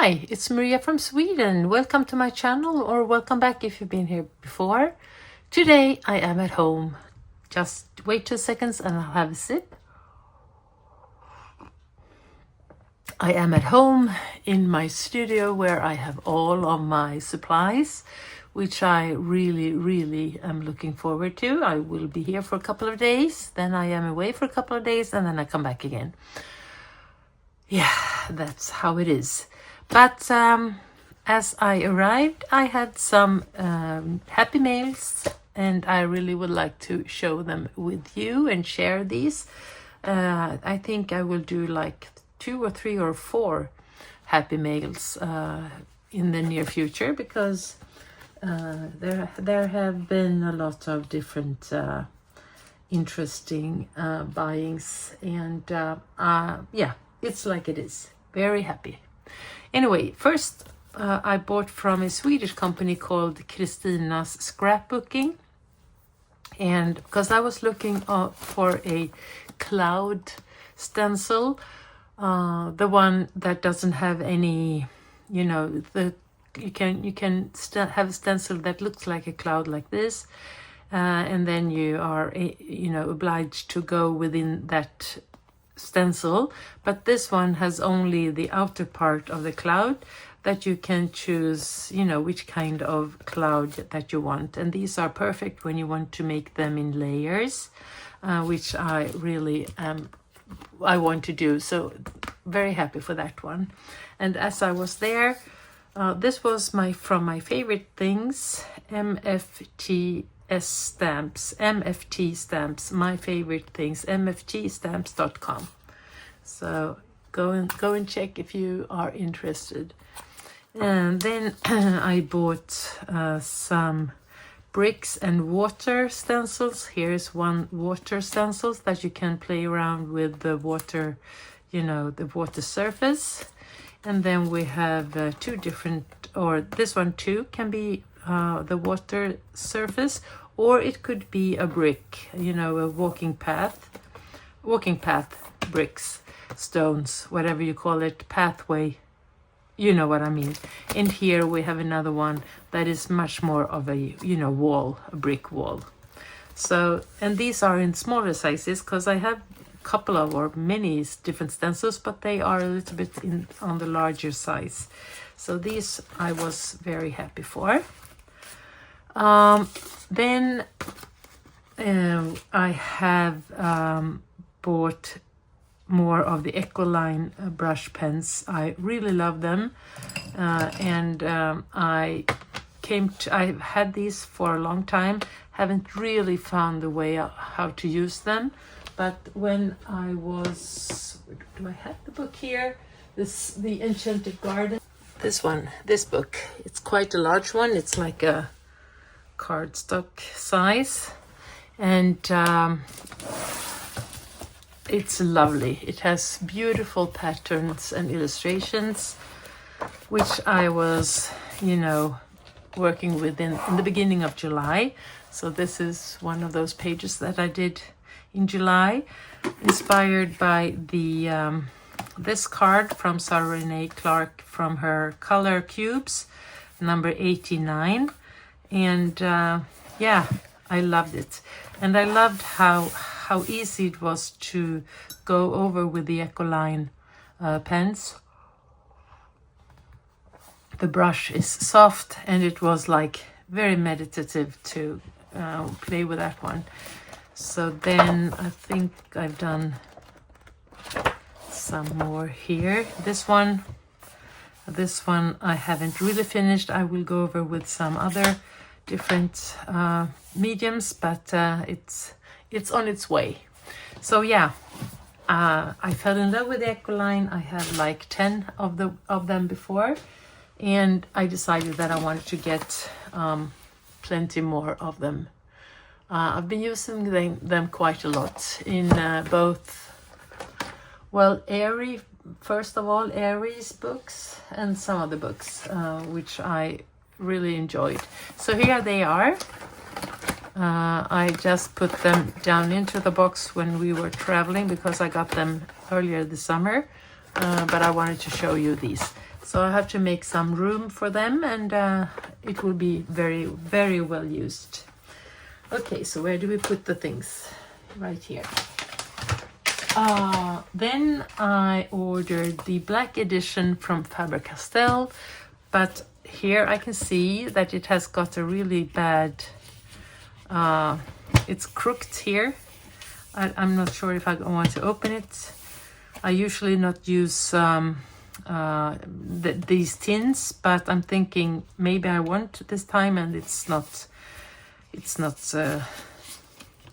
Hi, it's Maria from Sweden. Welcome to my channel, or welcome back if you've been here before. Today I am at home. Just wait 2 seconds and I'll have a sip. I am at home in my studio where I have all of my supplies, which I really am looking forward to. I will be here for a couple of days, then I am away for a couple of days, and then I come back again. Yeah, that's how it is. But as I arrived, I had some happy mails, and I really would like to show them with you and share these. I think I will do like 2 or 3 or 4 happy mails in the near future, because there have been a lot of different interesting buyings, and yeah, it's like it is. Very happy. Anyway, first I bought from a Swedish company called Kristina's Scrapbooking, and because I was looking for a cloud stencil, the one that doesn't have any, you know, you can have a stencil that looks like a cloud like this, and then you are obliged to go within that stencil, but this one has only the outer part of the cloud that you can choose, which kind of cloud that you want. And these are perfect when you want to make them in layers, which I really I want to do. So very happy for that one. And as I was there, this was from my favorite things, MFT stamps, my favorite things, mftstamps.com. So go and check if you are interested. And then I bought some bricks and water stencils. Here's one water stencils that you can play around with the water, the water surface. And then we have 2 different, or this one too can be the water surface, or it could be a brick, a walking path bricks, stones, whatever you call it, pathway, you know what I mean. And here we have another one that is much more of a wall, a brick wall. So, and these are in smaller sizes, because I have a couple of, or many different stencils, but they are a little bit on the larger size. So these I was very happy for. Then I have bought more of the Echoline brush pens. I really love them, and I've had these for a long time, haven't really found the way how to use them. But when I was, do I have the book here? The Enchanted Garden. This book, it's quite a large one. It's like a cardstock size, and it's lovely. It has beautiful patterns and illustrations, which I was working with in the beginning of July. So this is one of those pages that I did in July, inspired by the this card from Sarah Renee Clark from her Color Cubes, number 89. And yeah, I loved it. And I loved how easy it was to go over with the Echoline pens. The brush is soft, and it was like very meditative to play with that one. So then I think I've done some more here. This one I haven't really finished. I will go over with some other different mediums, but it's on its way. So yeah, I fell in love with the Echoline. I had like 10 of them before, and I decided that I wanted to get plenty more of them. I've been using them quite a lot in both, first of all, Aries books and some other books, which I really enjoyed. So here they are. I just put them down into the box when we were traveling, because I got them earlier this summer, but I wanted to show you these. So I have to make some room for them, and it will be very, very well used. Okay, so where do we put the things? Right here. Then I ordered the black edition from Faber-Castell, but here I can see that it has got a really bad, it's crooked here. I'm not sure if I want to open it. I usually not use these tins, but I'm thinking maybe I want this time, and it's not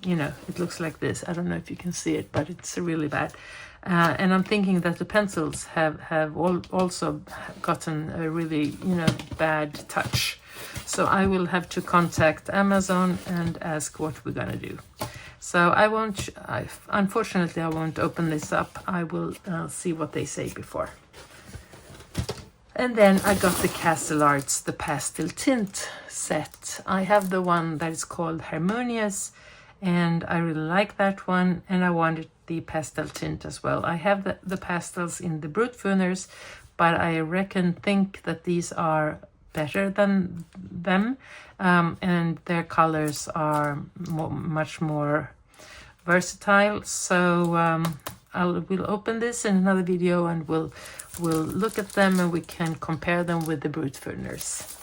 you know, it looks like this. I don't know if you can see it, but it's really bad. And I'm thinking that the pencils have also gotten a really, you know, bad touch. So I will have to contact Amazon and ask what we're gonna do. So unfortunately I won't open this up. I will see what they say before. And then I got the Castle Arts, the pastel tint set. I have the one that is called Harmonious, and I really like that one, and I wanted the pastel tint as well. I have the pastels in the Brut Funers, but I think that these are better than them, and their colors are much more versatile. So we'll open this in another video, and we'll look at them, and we can compare them with the Brut Funers.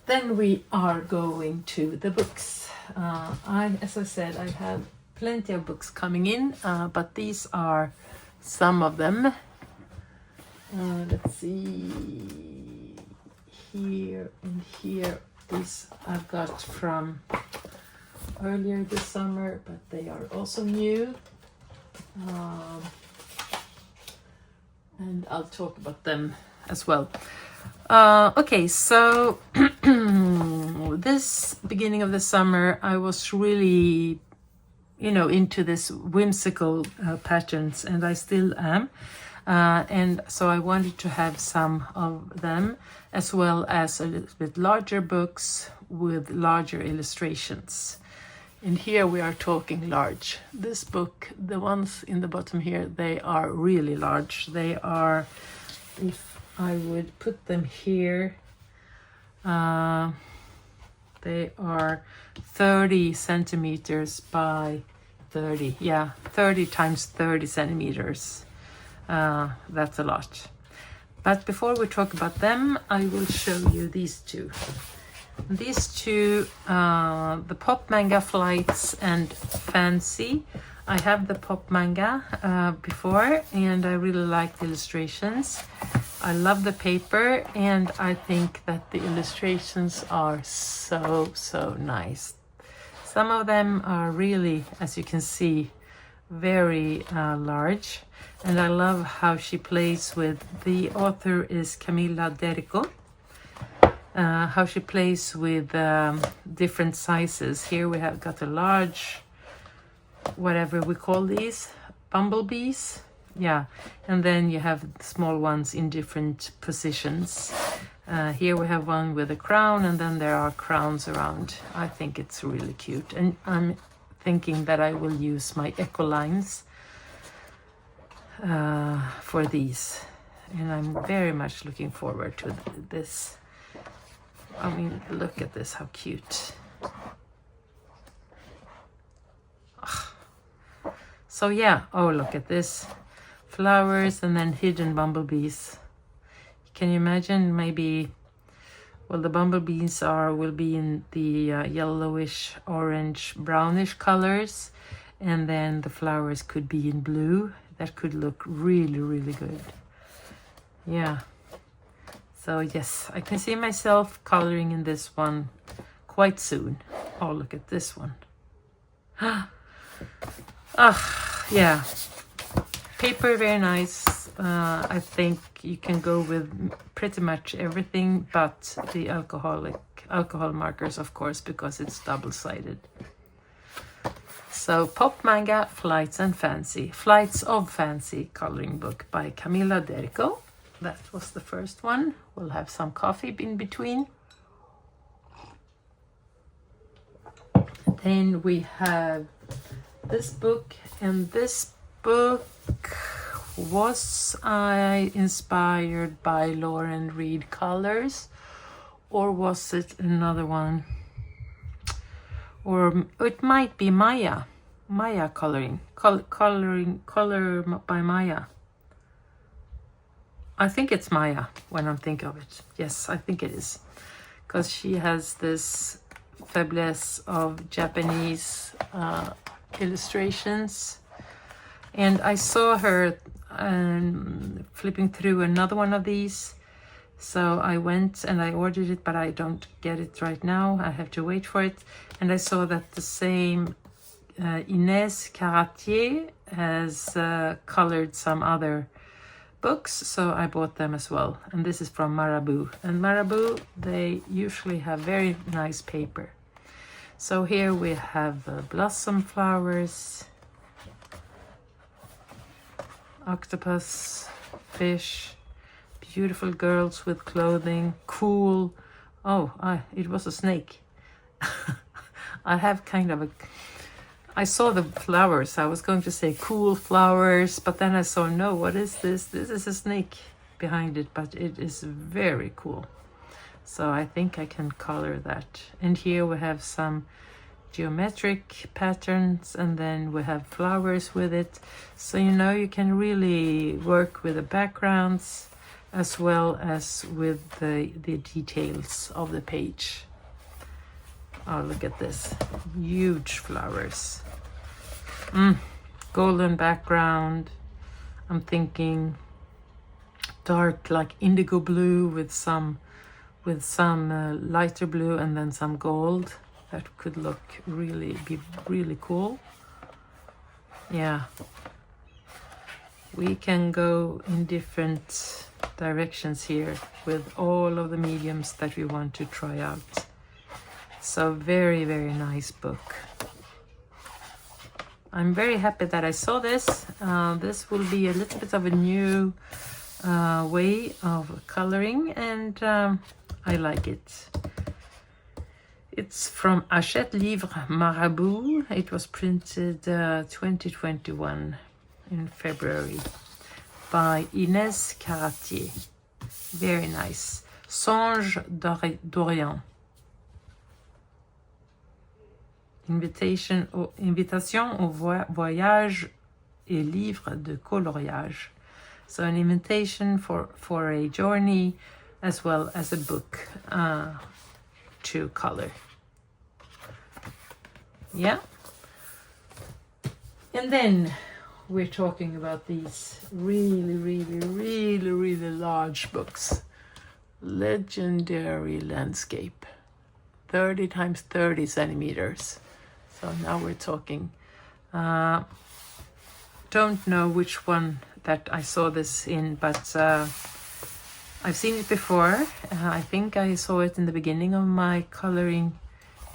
Then we are going to the books. As I said, I have plenty of books coming in, but these are some of them. Let's see, here and here. These I've got from earlier this summer, but they are also new. And I'll talk about them as well. Okay, so this beginning of the summer, I was really, you know, into this whimsical patterns, and I still am. And so I wanted to have some of them, as well as a little bit larger books with larger illustrations. And here we are talking large. This book, the ones in the bottom here, they are really large. They are, if I would put them here, they are 30 centimeters by 30. Yeah, 30 times 30 centimeters. That's a lot. But before we talk about them, I will show you these two. These two, the Pop Manga Flights and Fancy. I have the Pop Manga before, and I really like the illustrations. I love the paper, and I think that the illustrations are so nice. Some of them are really, as you can see, very large, and I love how she plays with, the author is Camilla Derico, how she plays with different sizes. Here we have got a large, whatever we call these, bumblebees. Yeah, and then you have small ones in different positions. Here we have one with a crown, and then there are crowns around. I think it's really cute, and I'm thinking that I will use my Echolines for these, and I'm very much looking forward to this. I mean, look at this, how cute. So yeah, oh, look at this. Flowers and then hidden bumblebees. Can you imagine? Maybe, well, the bumblebees will be in the yellowish, orange, brownish colors, and then the flowers could be in blue. That could look really good. Yeah. So yes, I can see myself coloring in this one quite soon. Oh, look at this one. Yeah. Paper, very nice. I think you can go with pretty much everything but the alcohol markers, of course, because it's double-sided. So Pop Manga Flights and Fancy. Flights of Fancy coloring book by Camilla Derico. That was the first one. We'll have some coffee in between. Then we have this book, and this book, Was I inspired by Lauren Reed colors, or was it another one? Or it might be Maya coloring, color by Maya. I think it's Maya when I'm thinking of it. Yes, I think it is, because she has this faiblesse of Japanese illustrations. And I saw her flipping through another one of these, so I went and I ordered it, but I don't get it right now. I have to wait for it. And I saw that the same Inès Caratier has colored some other books, so I bought them as well. And this is from Marabout. And Marabout, they usually have very nice paper. So here we have blossom flowers, octopus, fish, beautiful girls with clothing, cool. Oh, it was a snake. I have kind of a... I saw the flowers. I was going to say cool flowers, but then I saw, no, what is this? This is a snake behind it, but it is very cool. So I think I can color that. And here we have some geometric patterns, and then we have flowers with it. So, you know, you can really work with the backgrounds as well as with the details of the page. Oh, look at this. Huge flowers. Golden background. I'm thinking dark, like indigo blue with some lighter blue, and then some gold. That could be really cool. Yeah. We can go in different directions here with all of the mediums that we want to try out. So very, very nice book. I'm very happy that I saw this. This will be a little bit of a new way of coloring, and I like it. It's from Hachette Livre Marabout. It was printed 2021 in February by Inès Caratier. Very nice. Songe d'Orient. Invitation au voyage et livre de coloriage. So an invitation for a journey as well as a book to color. Yeah. And then we're talking about these really large books. Legendary Landscape. 30 times 30 centimeters. So now we're talking. Don't know which one that I saw this in, but I've seen it before. I think I saw it in the beginning of my coloring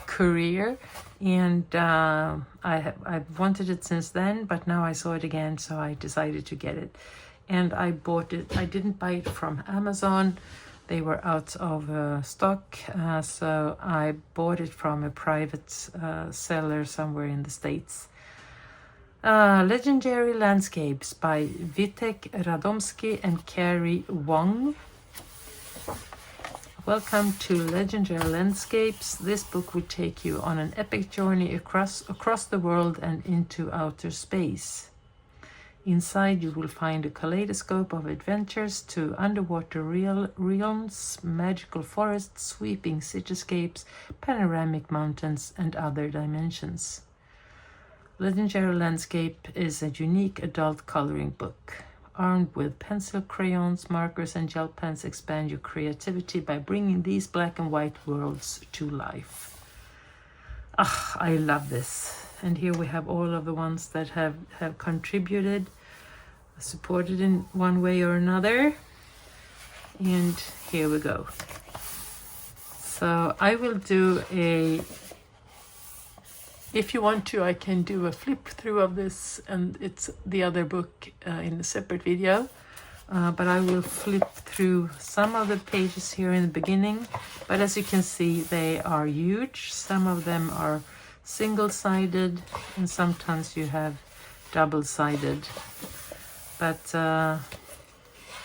career, and I've wanted it since then, but now I saw it again, so I decided to get it. And I bought it. I didn't buy it from Amazon. They were out of stock, so I bought it from a private seller somewhere in the States. Legendary Landscapes by Vitek Radomski and Carrie Wong. Welcome to Legendary Landscapes. This book will take you on an epic journey across the world and into outer space. Inside you will find a kaleidoscope of adventures to underwater realms, magical forests, sweeping cityscapes, panoramic mountains, and other dimensions. Legendary Landscape is a unique adult coloring book. Armed with pencil, crayons, markers, and gel pens, expand your creativity by bringing these black and white worlds to life. I love this. And here we have all of the ones that have contributed, supported in one way or another. And here we go. So I will do if you want to, I can do a flip through of this, and it's the other book in a separate video. But I will flip through some of the pages here in the beginning. But as you can see, they are huge. Some of them are single-sided, and sometimes you have double-sided. but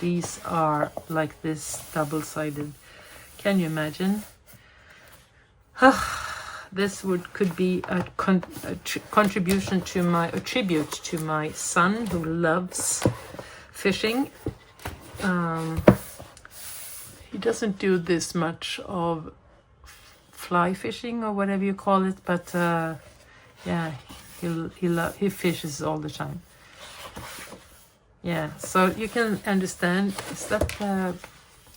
these are like this double-sided. Can you imagine? This could be a contribution to a tribute to my son who loves fishing. He doesn't do this much of fly fishing or whatever you call it, but yeah, he fishes all the time. Yeah, so you can understand. Is that the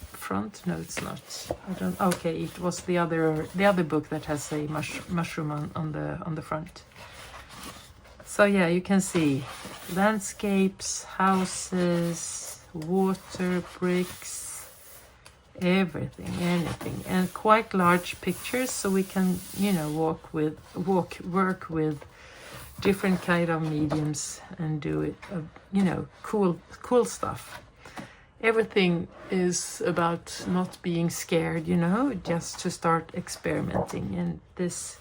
front? No, it's not. I don't. Okay, it was the other book that has a mushroom on the front. So yeah, you can see landscapes, houses, water, bricks, everything, anything, and quite large pictures, so we can, you know, work with different kind of mediums and do it, you know, cool stuff. Everything is about not being scared, you know, just to start experimenting. And this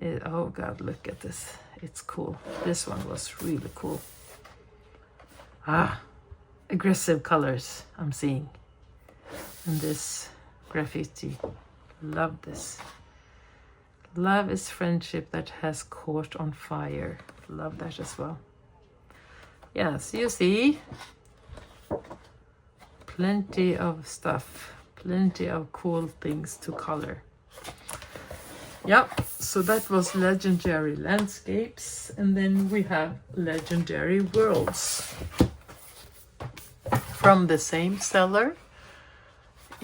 is, oh God, look at this. It's cool. This one was really cool. Aggressive colors I'm seeing. And this graffiti. Love this. Love is friendship that has caught on fire. Love that as well. Yes, you see. Plenty of stuff. Plenty of cool things to color. Yep, so that was legendary landscapes, and then we have legendary worlds from the same seller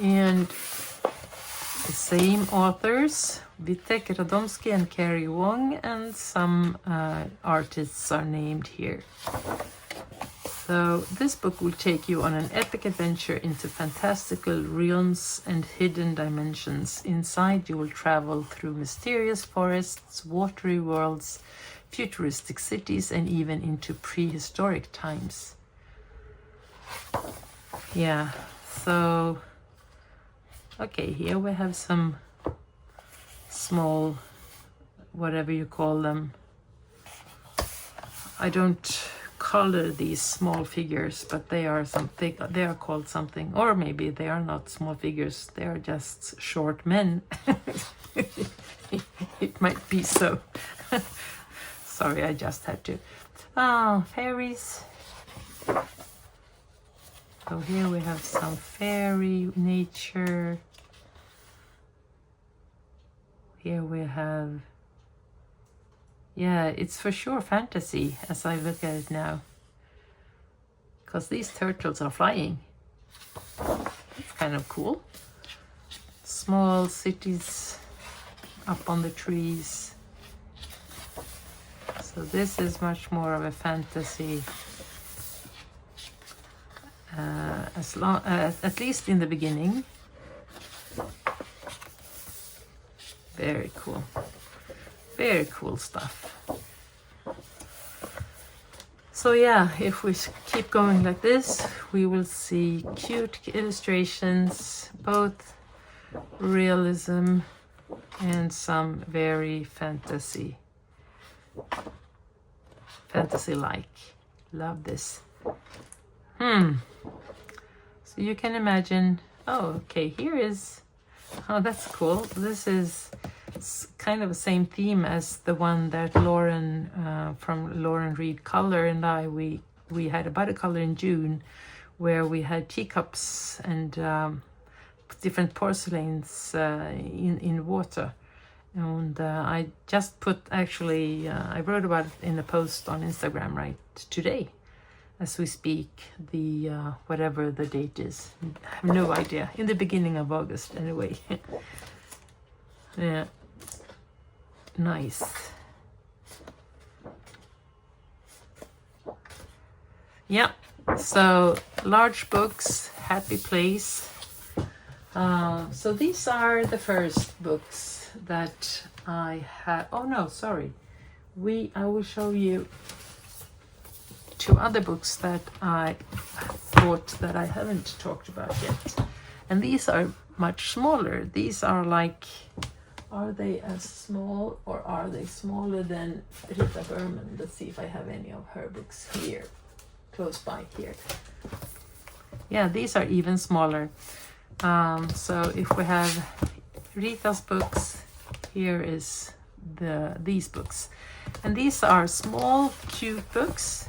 and the same authors, Witek Radomski and Carrie Wong, and some artists are named here. So this book will take you on an epic adventure into fantastical realms and hidden dimensions. Inside you will travel through mysterious forests, watery worlds, futuristic cities, and even into prehistoric times. Yeah, so okay, here we have some small, whatever you call them. I don't color these small figures, but they are something. They are called something, or maybe they are not small figures. They are just short men. It might be so. Sorry, I just had to. Oh, fairies. So here we have some fairy nature. Here we have, yeah, it's for sure fantasy as I look at it now. Because these turtles are flying. It's kind of cool. Small cities up on the trees. So this is much more of a fantasy. At least in the beginning. Very cool. Very cool stuff. So yeah, if we keep going like this, we will see cute illustrations, both realism and some very fantasy-like. Love this. So you can imagine, oh, okay, here is, oh, that's cool. This is kind of the same theme as the one that Lauren from Lauren Reed Color and I, we had a watercolor in June where we had teacups and different porcelains in water. And I just put, actually, I wrote about it in a post on Instagram right today as we speak, the whatever the date is. I have no idea. In the beginning of August, anyway. Yeah. Nice. Yeah. So large books, happy place. So these are the first books that I had. Oh no, sorry. I will show you two other books that I thought that I haven't talked about yet. And these are much smaller. These are like, are they as small or are they smaller than Rita Berman? Let's see if I have any of her books here. close by here. Yeah, these are even smaller. So if we have Rita's books, here is these books. And these are small, cute books.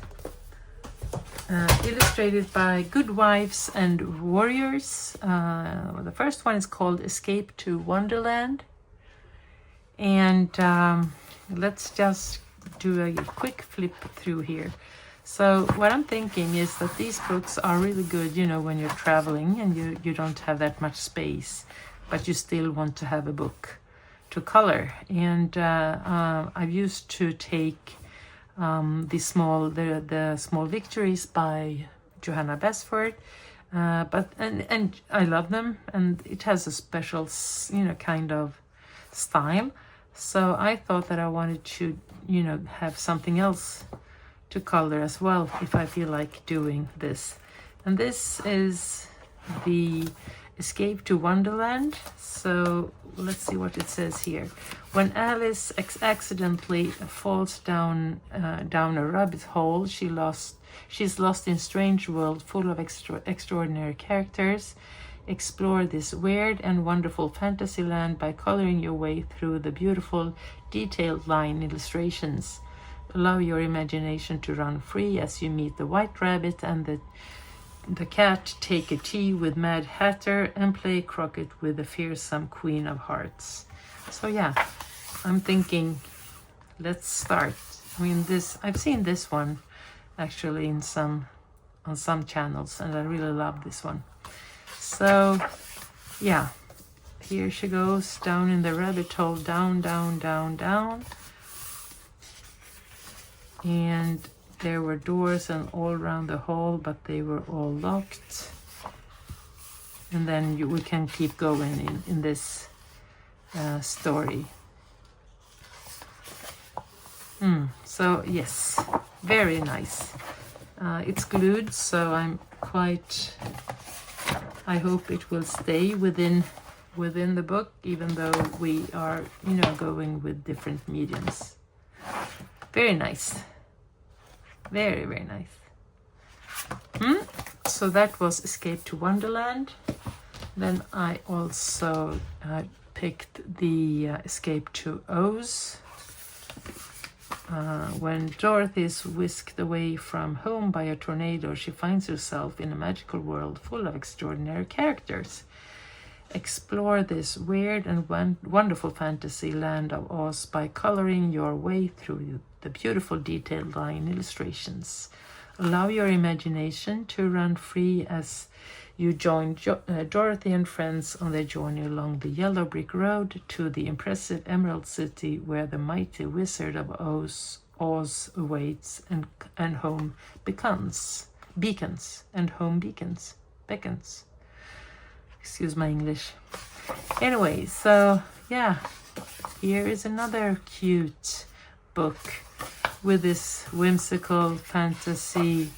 Illustrated by Good Wives and Warriors. The first one is called Escape to Wonderland. And let's just do a quick flip through here. So what I'm thinking is that these books are really good, you know, when you're traveling and you don't have that much space, but you still want to have a book to color. And I've used to take the small victories by Johanna Basford, but I love them, and it has a special, you know, kind of style. So I thought that I wanted to, you know, have something else to color as well if I feel like doing this. And this is the Escape to Wonderland. So let's see what it says here. When Alice accidentally falls down a rabbit hole, she's lost in strange world full of extraordinary characters. Explore this weird and wonderful fantasy land by coloring your way through the beautiful detailed line illustrations. Allow your imagination to run free as you meet the White Rabbit and the cat, take a tea with Mad Hatter, and play croquet with the fearsome Queen of Hearts. So yeah, I'm thinking, let's start. I mean, I've seen this one actually on some channels, and I really love this one. So yeah, here she goes down in the rabbit hole, down, down, down, down. And there were doors and all around the hall, but they were all locked. And then we can keep going in this story. So yes, very nice. It's glued, so I hope it will stay within the book, even though we are, you know, going with different mediums. Very nice. Very, very nice. So that was Escape to Wonderland. Then I also picked the Escape to Oz. When Dorothy is whisked away from home by a tornado, she finds herself in a magical world full of extraordinary characters. Explore this weird and wonderful fantasy land of Oz by coloring your way through the beautiful detailed line illustrations. Allow your imagination to run free as you join Dorothy and friends on their journey along the yellow brick road to the impressive Emerald City, where the mighty Wizard of Oz awaits and home beckons. Excuse my English. Anyway, so yeah, here is another cute book with this whimsical fantasy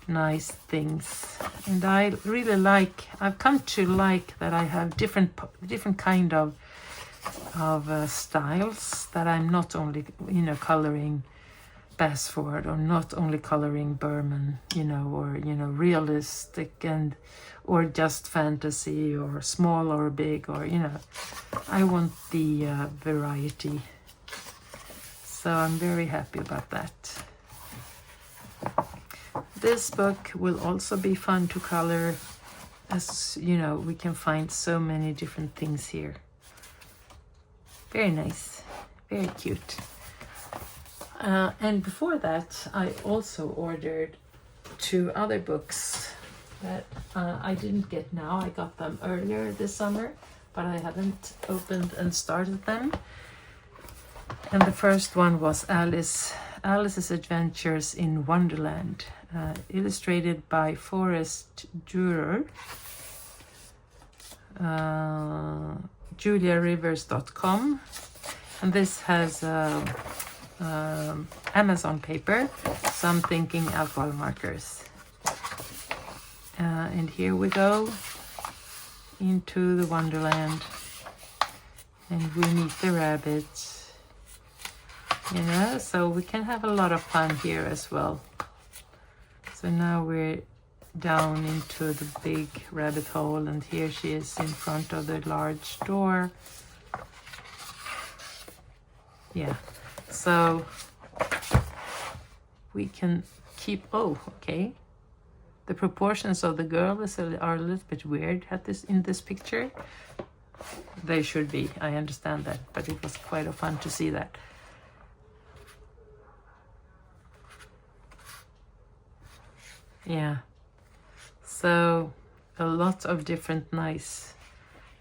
nice things. And I really I've come to like that I have different kind of styles, that I'm not only, you know, coloring Basford, or not only coloring Berman, you know, or, you know, realistic or just fantasy, or small or big, or, you know, I want the variety. So I'm very happy about that. This book will also be fun to color, as you know, we can find so many different things here. Very nice, very cute. And before that, I also ordered 2 other books that I didn't get now. I got them earlier this summer, but I haven't opened and started them. And the first one was Alice's Adventures in Wonderland, illustrated by Forrest Durer, juliarivers.com, and this has Amazon paper, so I'm thinking alcohol markers. And here we go into the Wonderland, and we meet the rabbits. You know, so we can have a lot of fun here as well. So now we're down into the big rabbit hole, and here she is in front of the large door. Yeah, so we can keep, oh, okay. The proportions of the girl are a little bit weird in this picture. They should be, I understand that, but it was quite a fun to see that. Yeah, so a lot of different nice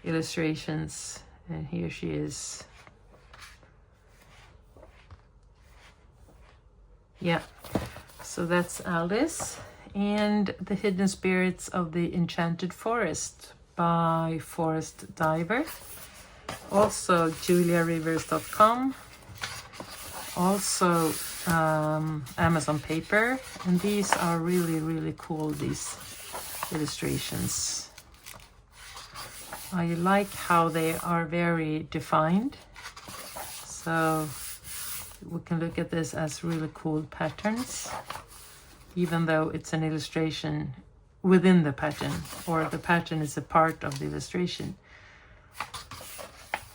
illustrations, and here she is. Yeah, so that's Alice and the Hidden Spirits of the Enchanted Forest by Forest Diver. Also juliarivers.com. Also Amazon paper, and these are really, really cool, these illustrations. I like how they are very defined, so we can look at this as really cool patterns, even though it's an illustration within the pattern, or the pattern is a part of the illustration.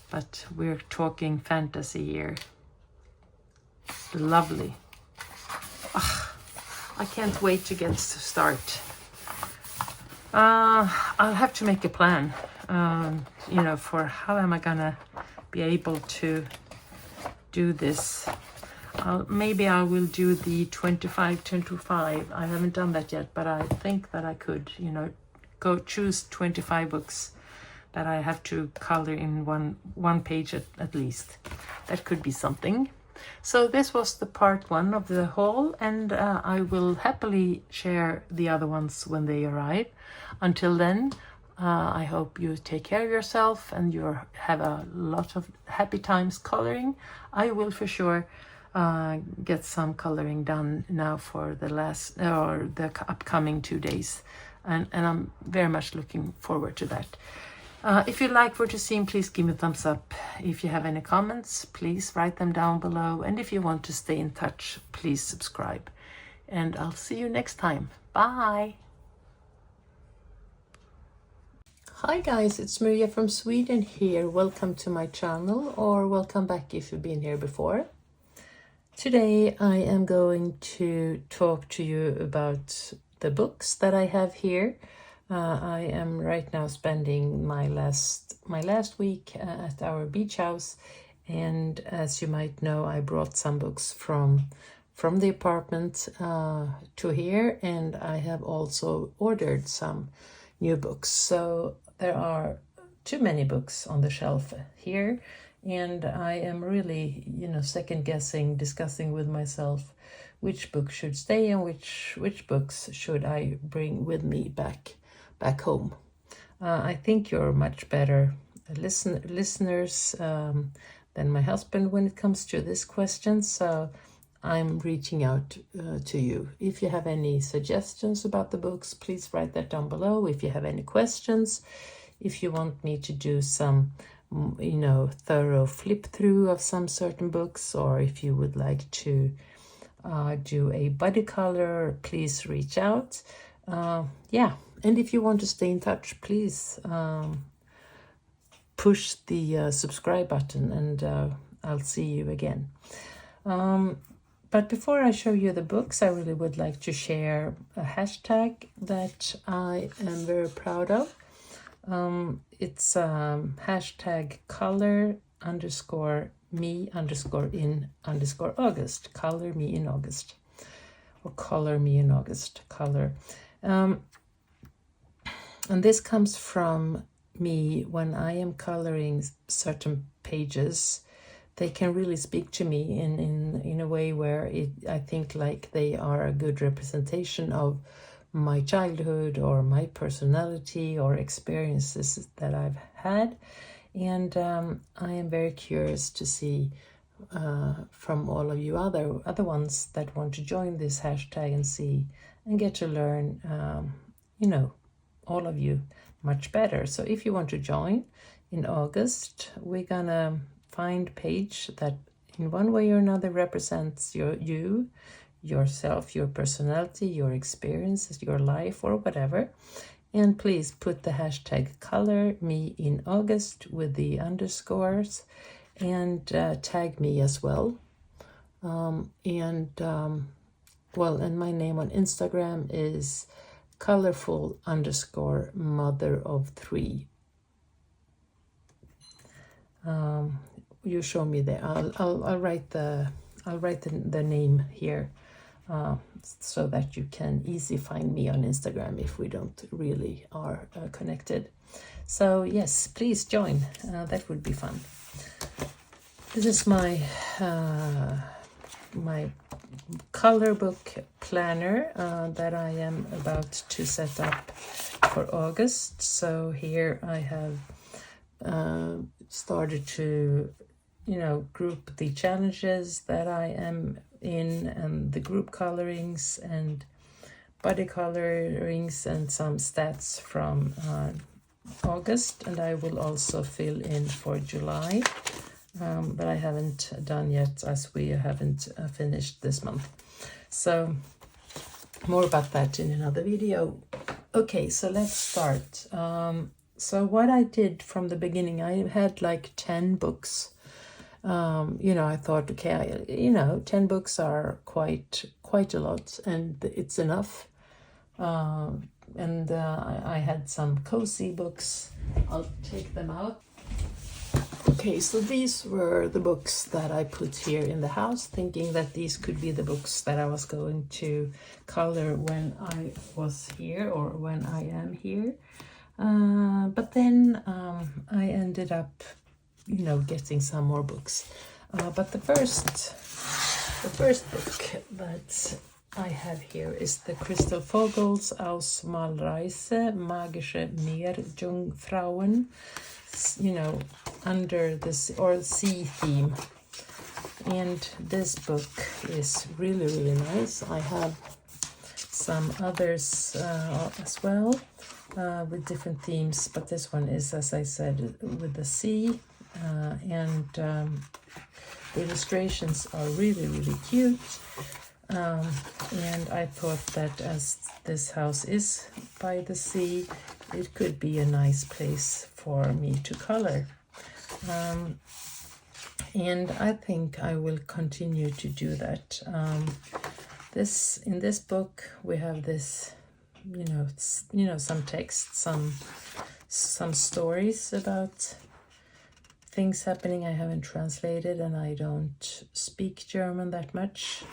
But we're talking fantasy here. Lovely. I can't wait to get to start. I'll have to make a plan, you know, for how am I gonna be able to do this. Maybe I will do the 25-25. I haven't done that yet, but I think that I could, you know, go choose 25 books that I have to color in one page at least. That could be something. So this was the part 1 of the haul, and I will happily share the other ones when they arrive. Until then, I hope you take care of yourself and you have a lot of happy times coloring. I will for sure get some coloring done now for the upcoming 2 days, and I'm very much looking forward to that. If you like what you see, please give me a thumbs up. If you have any comments, please write them down below. And if you want to stay in touch, please subscribe. And I'll see you next time. Bye! Hi guys, it's Maria from Sweden here. Welcome to my channel, or welcome back if you've been here before. Today I am going to talk to you about the books that I have here. I am right now spending my last week at our beach house, and as you might know, I brought some books from the apartment to here, and I have also ordered some new books. So there are too many books on the shelf here, and I am really, you know, second guessing, discussing with myself which books should stay and which books should I bring with me back home. I think you're much better listeners than my husband when it comes to this question, so I'm reaching out to you. If you have any suggestions about the books, please write that down below. If you have any questions, if you want me to do some, you know, thorough flip through of some certain books, or if you would like to do a body color, please reach out. Yeah, and if you want to stay in touch, please push the subscribe button, and I'll see you again. But before I show you the books, I really would like to share a hashtag that I am very proud of. It's hashtag color_me_in_August. Color me in August. Or color me in August. Color. And this comes from me when I am coloring certain pages. They can really speak to me in a way where I think like they are a good representation of my childhood or my personality or experiences that I've had. And I am very curious to see from all of you other ones that want to join this hashtag and see and get to learn, you know, all of you much better. So if you want to join in August, we're gonna find a page that in one way or another represents you, yourself, your personality, your experiences, your life, or whatever. And please put the hashtag color me in August with the underscores, and tag me as well. Well, and my name on Instagram is colorful_mother of 3. You show me there. I'll write the name here, so that you can easily find me on Instagram if we don't really are connected. So yes, please join. That would be fun. This is my my color book planner that I am about to set up for August. So here I have started to, group the challenges that I am in, and the group colorings and body colorings, and some stats from August, and I will also fill in for July, but I haven't done yet as we haven't finished this month. So more about that in another video. Okay, so let's start. So what I did from the beginning, I had like 10 books. I thought, okay, 10 books are quite a lot, and it's enough. I had some cozy books. I'll take them out. Okay, so these were the books that I put here in the house, thinking that these could be the books that I was going to color when I was here, or when I am here. But then I ended up, getting some more books. But the first book that I have here is the Crystal Vogels aus Malreise, Magische Meerjungfrauen, under this, or sea theme. And this book is really, really nice. I have some others as well with different themes, but this one is, as I said, with the sea, and the illustrations are really, really cute. And I thought that as this house is by the sea, it could be a nice place for me to color. And I think I will continue to do that. In this book we have this, some text, some stories about things happening. I haven't translated, and I don't speak German that much,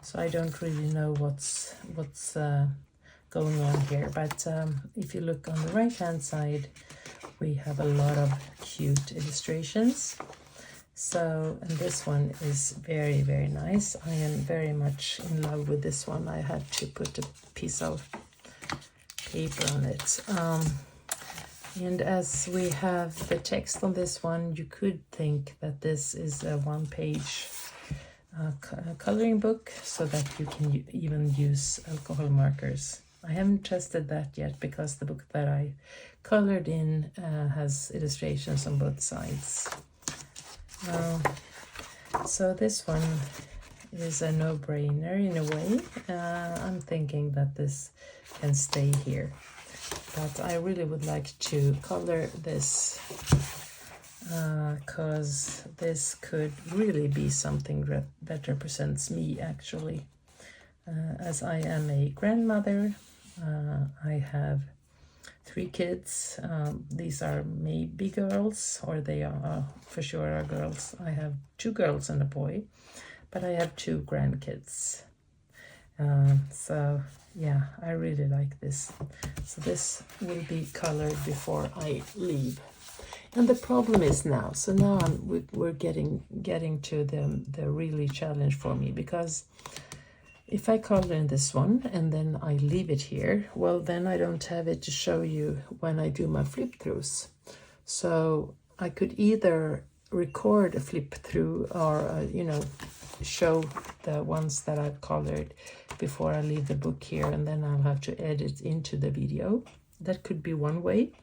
so I don't really know what's going on here. But if you look on the right hand side, we have a lot of cute illustrations. So, and this one is very, very nice. I am very much in love with this one. I had to put a piece of paper on it. And as we have the text on this one, you could think that this is a one-page coloring book, so that you can even use alcohol markers. I haven't tested that yet, because the book that I colored in has illustrations on both sides. So this one is a no-brainer in a way. I'm thinking that this can stay here, but I really would like to color this, because this could really be something that represents me, actually. As I am a grandmother, I have 3 kids. These are maybe girls, or they are for sure are girls. I have 2 girls and a boy, but I have 2 grandkids. So yeah, I really like this. So this will be colored before I leave. And the problem is now, so now we're getting to the really challenge for me, because if I color in this one and then I leave it here, well, then I don't have it to show you when I do my flip throughs. So I could either record a flip through, or show the ones that I've colored before I leave the book here, and then I'll have to edit into the video. That could be one way.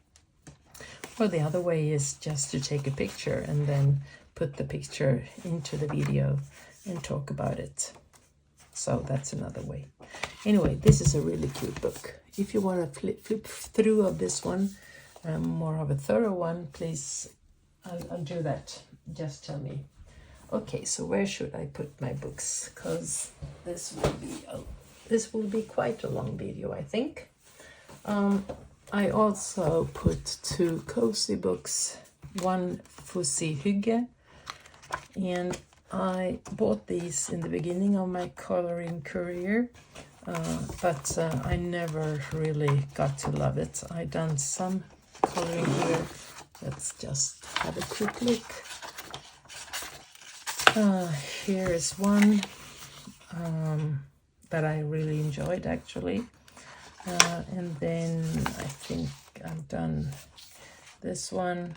Or the other way is just to take a picture and then put the picture into the video and talk about it. So that's another way. Anyway, this is a really cute book. If you want to flip through of this one, more of a thorough one, please, I'll do that. Just tell me. Okay, so where should I put my books? Because this will be quite a long video, I think. I also put 2 cozy books, one Fussy Hygge, and I bought these in the beginning of my coloring career, but I never really got to love it. I done some coloring here. Let's just have a quick look. Here is one that I really enjoyed, actually. And then I think I've done this one,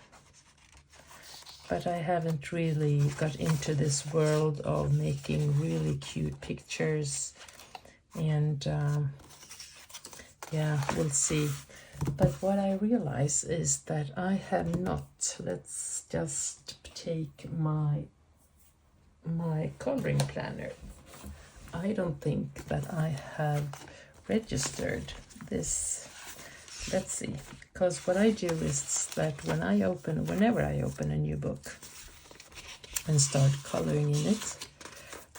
but I haven't really got into this world of making really cute pictures. And yeah, we'll see. But what I realize is that I have not, let's just take my coloring planner. I don't think that I have registered this. Let's see, because what I do is that whenever I open a new book and start coloring in it,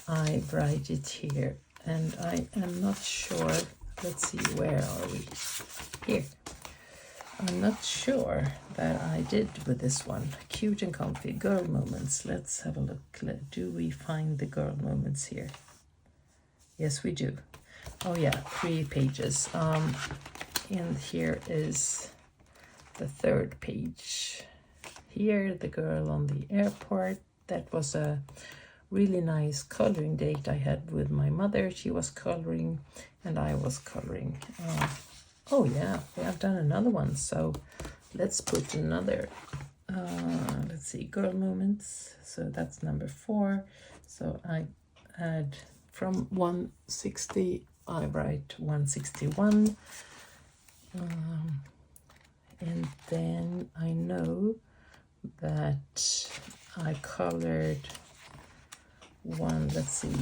I write it here, and I am not sure. Let's see, where are we? Here. I'm not sure that I did with this one. Cute and comfy, girl moments. Let's have a look. Do we find the girl moments here? Yes, we do. Oh yeah, 3 pages. And here is the 3rd page. Here, the girl on the airport. That was a really nice coloring date I had with my mother. She was coloring and I was coloring. Oh yeah, we have done another one. So let's put another, let's see, girl moments. So that's number 4. So I add from 160, I write 161. And then I know that I colored one, let's see,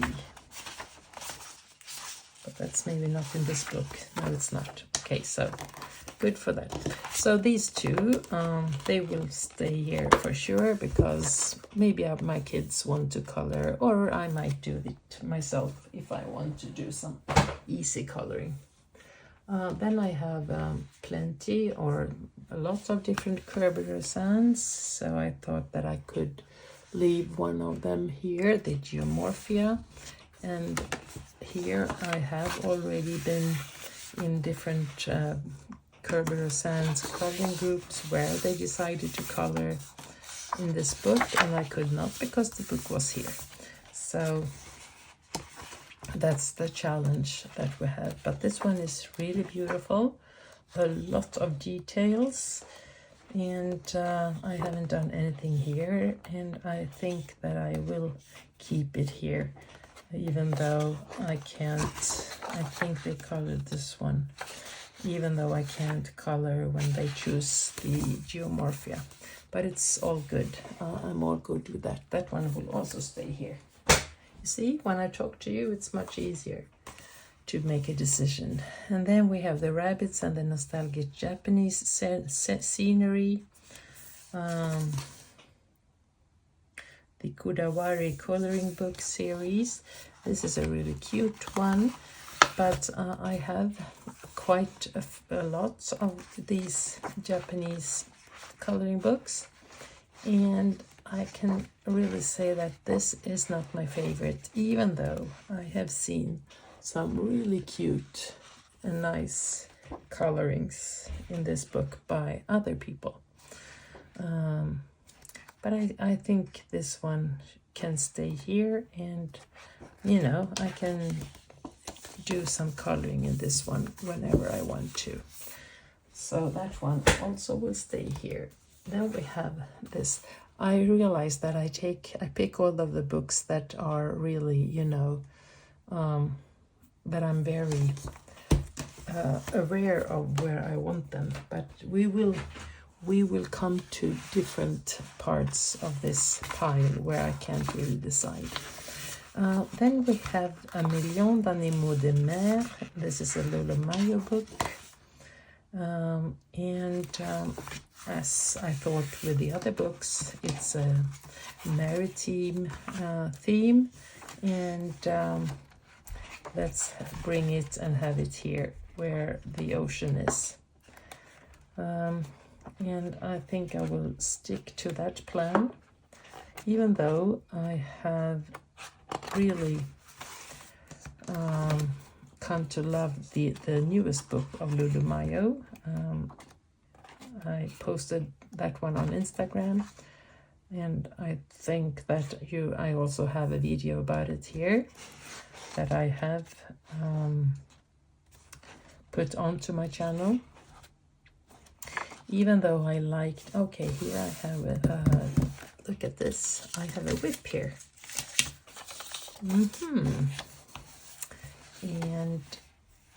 but that's maybe not in this book. No, it's not. Okay, so good for that. So these 2, they will stay here for sure, because maybe my kids want to color, or I might do it myself if I want to do some easy coloring. Then I have plenty or a lot of different Kerberos sands, so I thought that I could leave one of them here, the Geomorphia. And here I have already been in different Kerberos sands coloring groups where they decided to color in this book, and I could not because the book was here. So that's the challenge that we have. But this one is really beautiful, a lot of details, and I haven't done anything here, and I think that I will keep it here, even though I can't. I think they colored this one, even though I can't color when they choose the Geomorphia, but it's all good. I'm all good with that. That one will also stay here. You see, when I talk to you, it's much easier to make a decision. And then we have the rabbits and the nostalgic Japanese scenery. The Kudawari coloring book series. This is a really cute one, but I have quite a lot of these Japanese coloring books, and I can really say that this is not my favorite, even though I have seen some really cute and nice colorings in this book by other people. But I think this one can stay here, and you know, I can do some coloring in this one whenever I want to. So that one also will stay here. Then we have this. I realize that I pick all of the books that are really, you know, that I'm very aware of where I want them. But we will come to different parts of this pile where I can't really decide. Then we have Un million d'animaux de mer. This is a Lulu Mayo book. As I thought with the other books, it's a maritime theme, and let's bring it and have it here where the ocean is. And I think I will stick to that plan, even though I have really come to love the newest book of Lulu Mayo. I posted that one on Instagram, and I think that I also have a video about it here that I have put onto my channel. Even though I liked, okay, here I have a, look at this, I have a whip here. And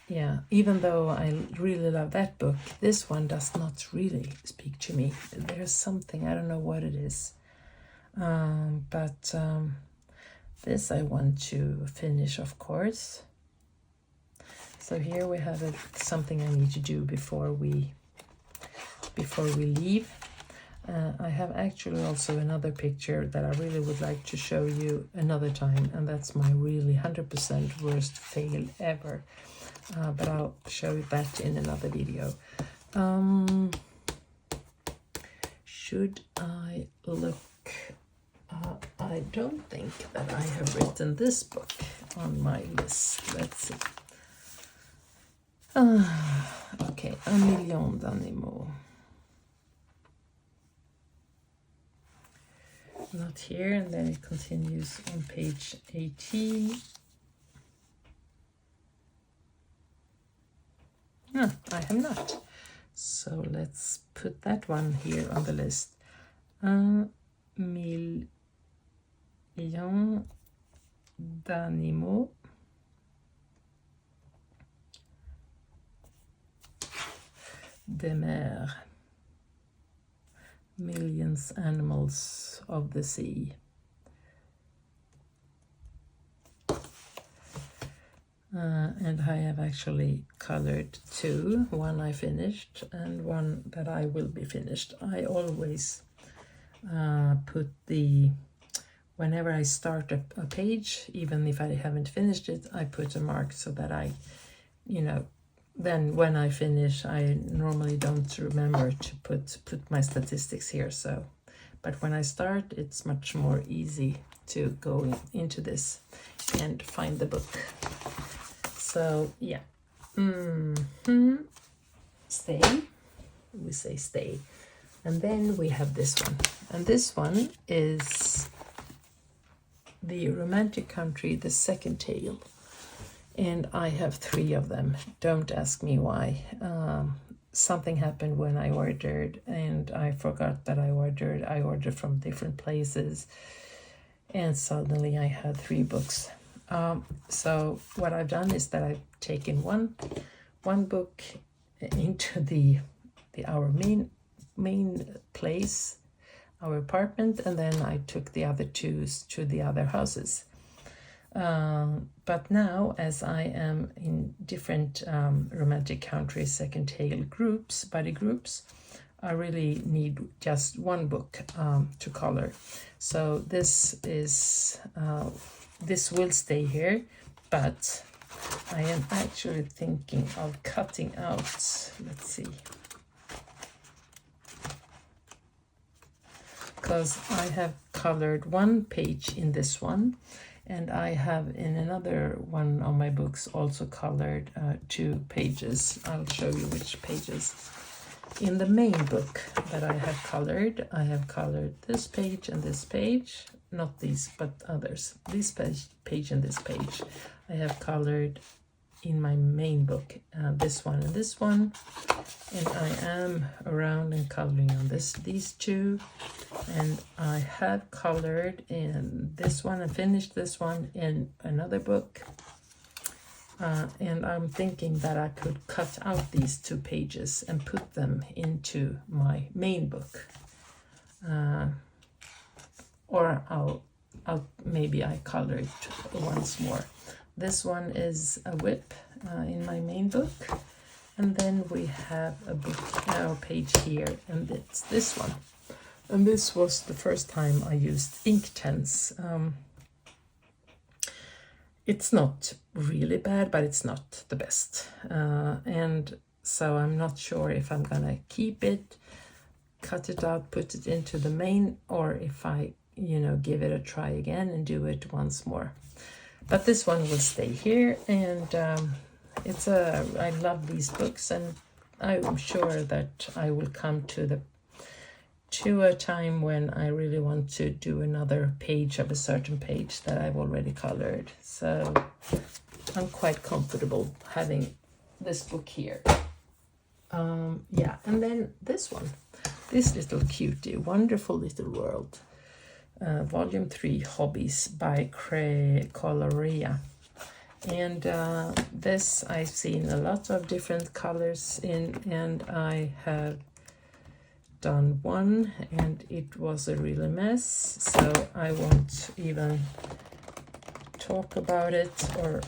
yeah, even though I really love that book, this one does not really speak to me. There's something, I don't know what it is. But this I want to finish, of course. So here we have something I need to do before we leave. I have actually also another picture that I really would like to show you another time, and that's my really 100% worst fail ever. But I'll show you that in another video. Should I look? I don't think that I have written this book on my list. Let's see. Okay, Un million d'animaux. Not here, and then it continues on page 18. No, I have not. So let's put that one here on the list. Un million d'animaux de mer. Millions animals of the sea. And I have actually colored two. One I finished and one that I will be finished. I always put whenever I start a page, even if I haven't finished it, I put a mark so that I, then when I finish, I normally don't remember to put my statistics here. So, but when I start, it's much more easy to go into this and find the book. So yeah, stay. We say stay, and then we have this one, and this one is the Romantic Country, the second tale. And I have 3 of them. Don't ask me why. Something happened when I ordered, and I forgot that I ordered. I ordered from different places, and suddenly I had 3 books. So what I've done is that I've taken one book into our main place, our apartment, and then I took the other 2 to the other houses. But now, as I am in different Romantic Country second tale body groups, I really need just one book to color. So this will stay here, but I am actually thinking of cutting out, let's see, because I have colored one page in this one, and I have in another one of my books also colored 2 pages. I'll show you which pages. In the main book that I have colored this page and this page, not these but others. This page and this page I have colored in my main book, this one and this one, and I am around and coloring on these 2, and I have colored in this one and finished this one in another book, and I'm thinking that I could cut out these 2 pages and put them into my main book, or I'll maybe I color it once more. This one is a whip in my main book, and then we have a book page here, and it's this one. And this was the first time I used Inktense. It's not really bad, but it's not the best. And so I'm not sure if I'm gonna keep it, cut it out, put it into the main, or if I, give it a try again and do it once more. But this one will stay here, and I love these books, and I'm sure that I will come to a time when I really want to do another page of a certain page that I've already colored. So I'm quite comfortable having this book here. Yeah, and then this one, this little cutie, Wonderful Little World, Volume 3, Hobbies by Coloria. And this I've seen a lot of different colors in, and I have done one, and it was a real mess, so I won't even talk about it or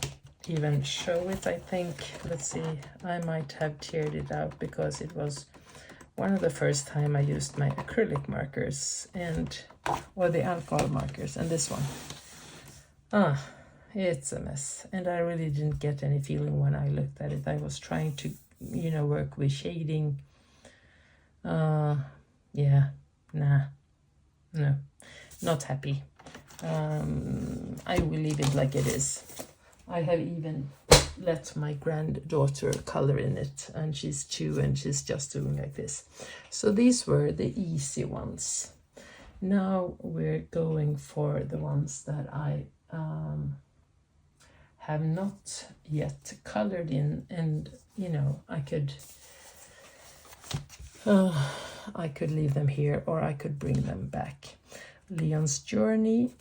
even show it. I think, let's see, I might have teared it out because it was one of the first time I used my acrylic markers or the alcohol markers, and this one, it's a mess, and I really didn't get any feeling when I looked at it. I was trying to work with shading. Yeah, no, not happy. I will leave it like it is. I have even let my granddaughter color in it, and she's 2, and she's just doing like this. So these were the easy ones. Now we're going for the ones that I have not yet colored in, and I could leave them here, or I could bring them back. Leon's Journey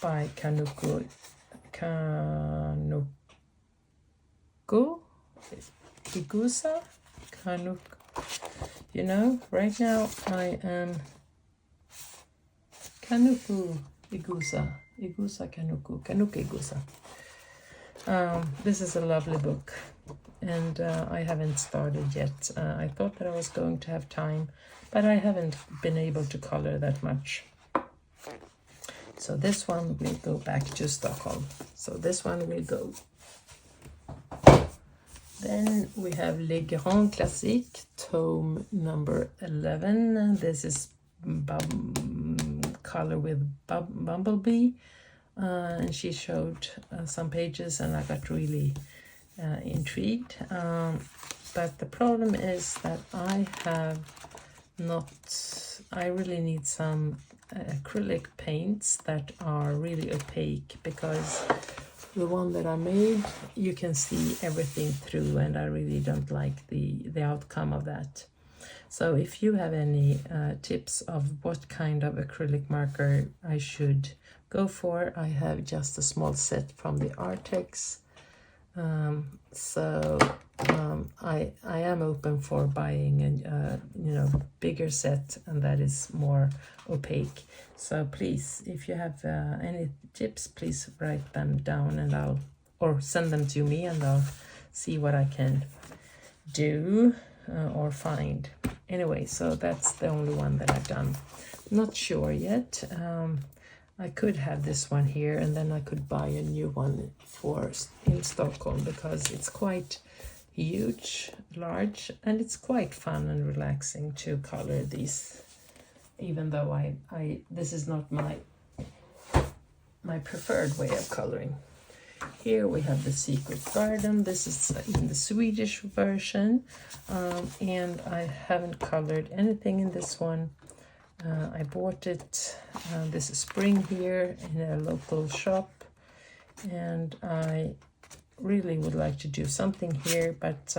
by Kanuko Igusa. Right now I am Kanuku Igusa Kanuku Igusa. This is a lovely book, and I haven't started yet. I thought that I was going to have time, but I haven't been able to color that much. So this one will go back to Stockholm. So this one will go. Then we have Les Grands Classiques, tome number 11. This is color with Bumblebee. And she showed some pages, and I got really intrigued. But the problem is that I really need some acrylic paints that are really opaque, because the one that I made, you can see everything through, and I really don't like the outcome of that. So if you have any tips of what kind of acrylic marker I should go for, I have just a small set from the Artex. I am open for buying a bigger set, and that is more opaque. So please, if you have any tips, please write them down, or send them to me, and I'll see what I can do or find. Anyway, so that's the only one that I've done. Not sure yet. I could have this one here, and then I could buy a new one in Stockholm, because it's quite large, and it's quite fun and relaxing to color these, even though this is not my preferred way of coloring. Here we have The Secret Garden. This is in the Swedish version, and I haven't colored anything in this one. I bought it this spring here in a local shop, and I really would like to do something here, but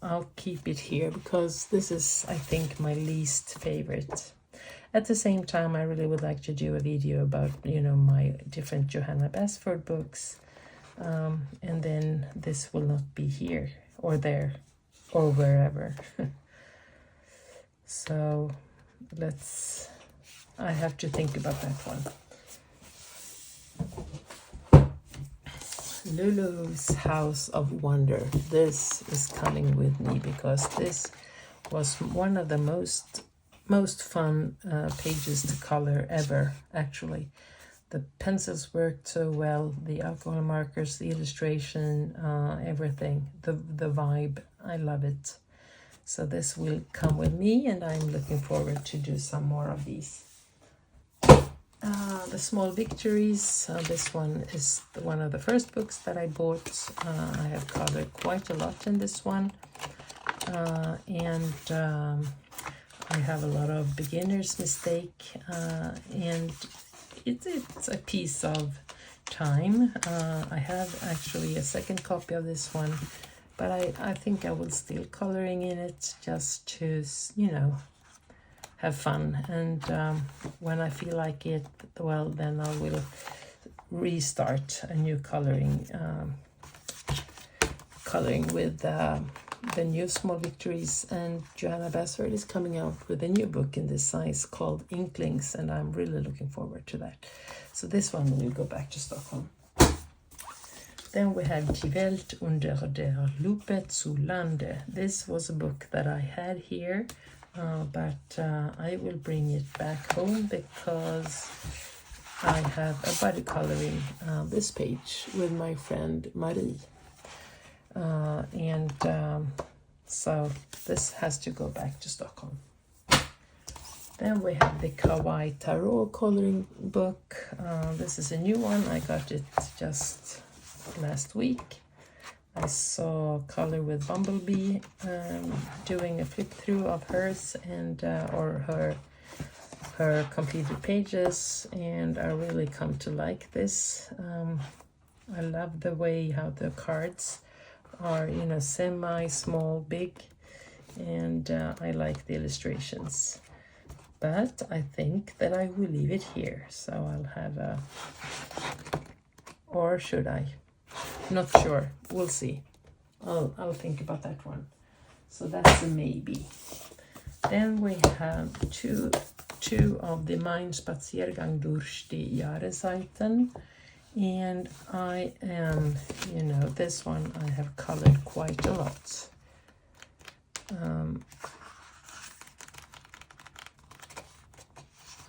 I'll keep it here because this is, I think, my least favorite. At the same time, I really would like to do a video about, my different Johanna Basford books, and then this will not be here or there or wherever. So I have to think about that one. Lulu's House of Wonder. This is coming with me because this was one of the most fun pages to color ever, actually. The pencils worked so well, the alcohol markers, the illustration, everything, the vibe. I love it. So this will come with me, and I'm looking forward to do some more of these. The Small Victories. This one is one of the first books that I bought. I have colored quite a lot in this one. And I have a lot of beginner's mistake. And it's a piece of time. I have actually a second copy of this one. But I think I will still coloring in it just to, you know, have fun. And when I feel like it, well, then I will restart a new coloring with the new Small Victories. And Joanna Bassford is coming out with a new book in this size called Inklings, and I'm really looking forward to that. So this one will go back to Stockholm. Then we have Die Welt unter der Lupe zu Lande. This was a book that I had here, but I will bring it back home because I have a body coloring this page with my friend Marie. So this has to go back to Stockholm. Then we have the Kawaii Tarot coloring book. This is a new one. I got it just last week. I saw Color with Bumblebee doing a flip through of hers and or her completed pages, and I really come to like this. I love the way how the cards are, you know, semi, small, big, and I like the illustrations. But I think that I will leave it here, so I'll have a, or should I? Not sure. We'll see. I'll think about that one. So that's a maybe. Then we have two of the Mein Spaziergang durch die Jahreszeiten. And I am, you know, this one I have colored quite a lot.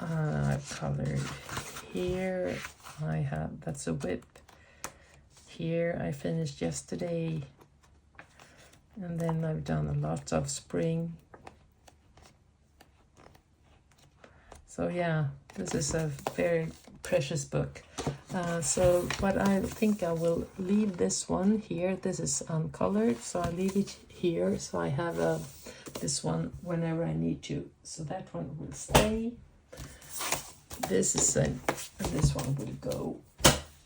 I've colored here. I have, that's a whip. Here I finished yesterday, and then I've done a lot of spring. So yeah, this is a very precious book. But I think I will leave this one here. This is uncolored, so I'll leave it here. So I have this one whenever I need to. So that one will stay. This is and this one will go.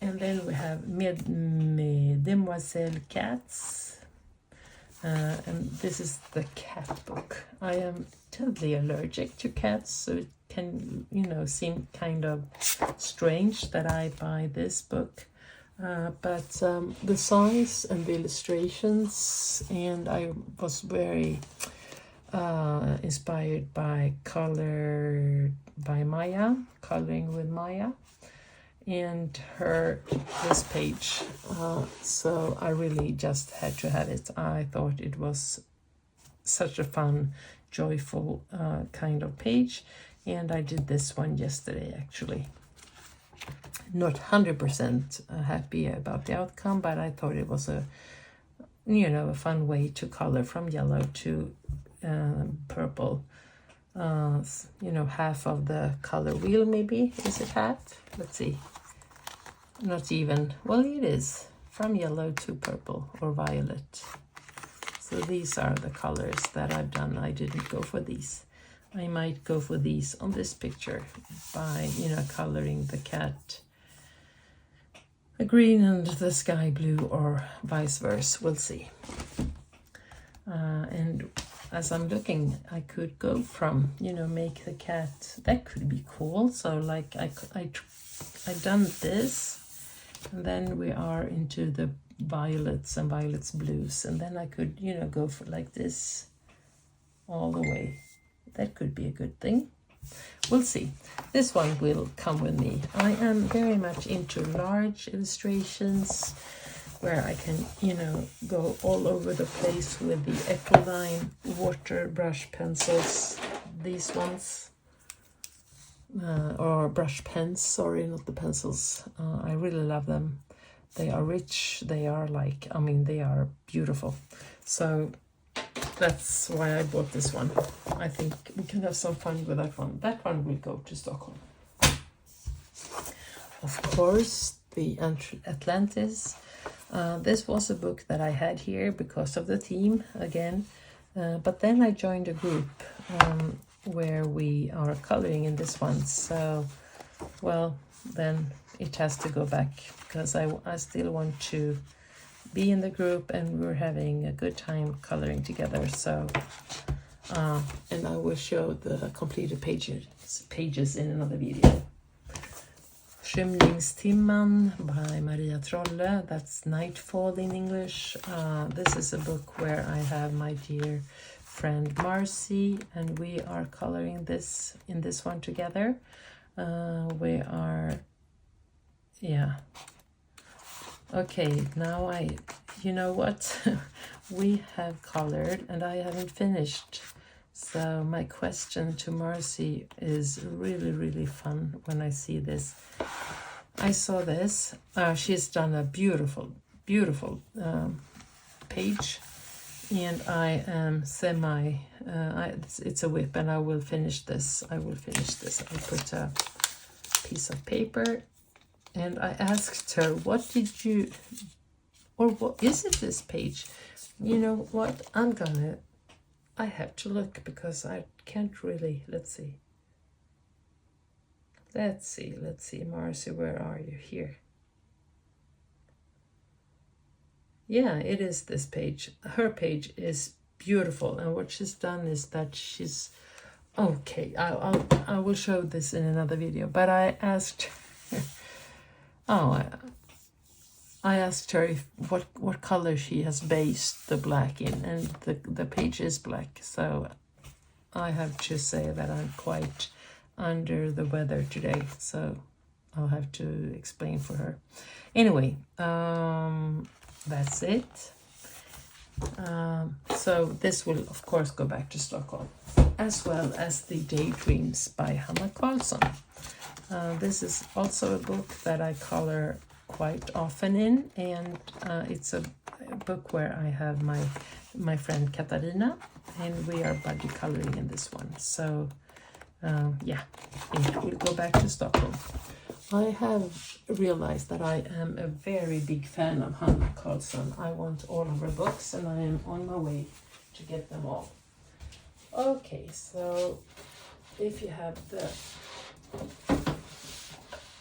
And then we have Mesdemoiselles Cats. And this is the cat book. I am totally allergic to cats, so it can, you know, seem kind of strange that I buy this book. But the size and the illustrations, and I was very inspired by Coloring with Maya. And this page, so I really just had to have it. I thought it was such a fun, joyful kind of page, and I did this one yesterday actually. Not 100% happy about the outcome, but I thought it was a fun way to color from yellow to purple. Half of the color wheel, maybe. Is it half? Let's see. Not even. Well, it is. From yellow to purple or violet. So these are the colors that I've done. I didn't go for these. I might go for these on this picture by, coloring the cat a green and the sky blue, or vice versa. We'll see. And as I'm looking, I could go from, make the cat, that could be cool. So like I've done this, and then we are into the violets and violets blues, and then I could, go for like this all the way. That could be a good thing. we'll see. This one will come with me. I am very much into large illustrations where I can, you know, go all over the place with the Echoline water brush pencils. These ones. Or brush pens, sorry, not the pencils. I really love them. They are rich, they are like, I mean, they are beautiful. So that's why I bought this one. I think we can have some fun with that one. That one will go to Stockholm. Of course, the Atlantis. This was a book that I had here because of the theme again. But then I joined a group where we are coloring in this one. So, well, then it has to go back because I still want to be in the group and we're having a good time coloring together. So, and I will show the completed pages in another video. Skymningstimman by Maria Trolle. That's Nightfall in English. This is a book where I have my dear friend Marcy and we are coloring this in this one together. We are, yeah. Okay, now you know what? We have colored and I haven't finished. So my question to Marcy is really, really fun when I see this. I saw this. She's done a beautiful, beautiful page. And I am it's a whip and I will finish this. I put a piece of paper and I asked her, what did you, or what is it this page? You know what, I have to look because I can't really, let's see, Marcy, where are you? Here. Yeah, it is this page. Her page is beautiful, and what she's done is that she's okay. I will show this in another video. But I asked, I asked her if what color she has based the black in, and the page is black. So I have to say that I'm quite under the weather today. So I'll have to explain for her. Anyway. That's it. So this will, of course, go back to Stockholm, as well as the Daydreams by Hanna Karlsson. This is also a book that I color quite often in, and it's a book where I have my friend Katarina, and we are buddy coloring in this one. So, yeah, it will go back to Stockholm. I have realized that I am a very big fan of Hanna Karlsson. I want all of her books and I am on my way to get them all. Okay, so if you have the...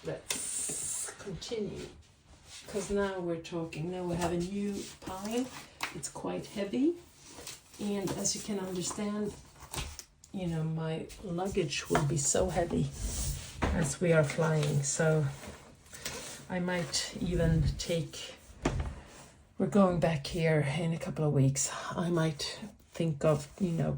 Let's continue. Because now we're talking, now we have a new pile. It's quite heavy. And as you can understand, you know, my luggage will be so heavy as we are flying, so I might even we're going back here in a couple of weeks. I might think of, you know,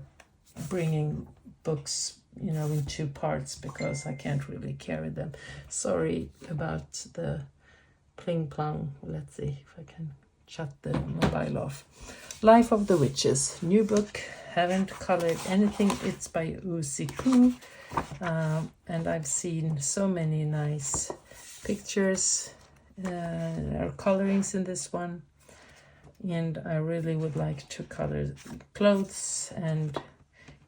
bringing books, you know, in 2 parts because I can't really carry them. Sorry about the pling plong. Let's see if I can shut the mobile off. Life of the Witches, new book. Haven't colored anything. It's by Usiku. And I've seen so many nice pictures or colorings in this one, and I really would like to color clothes and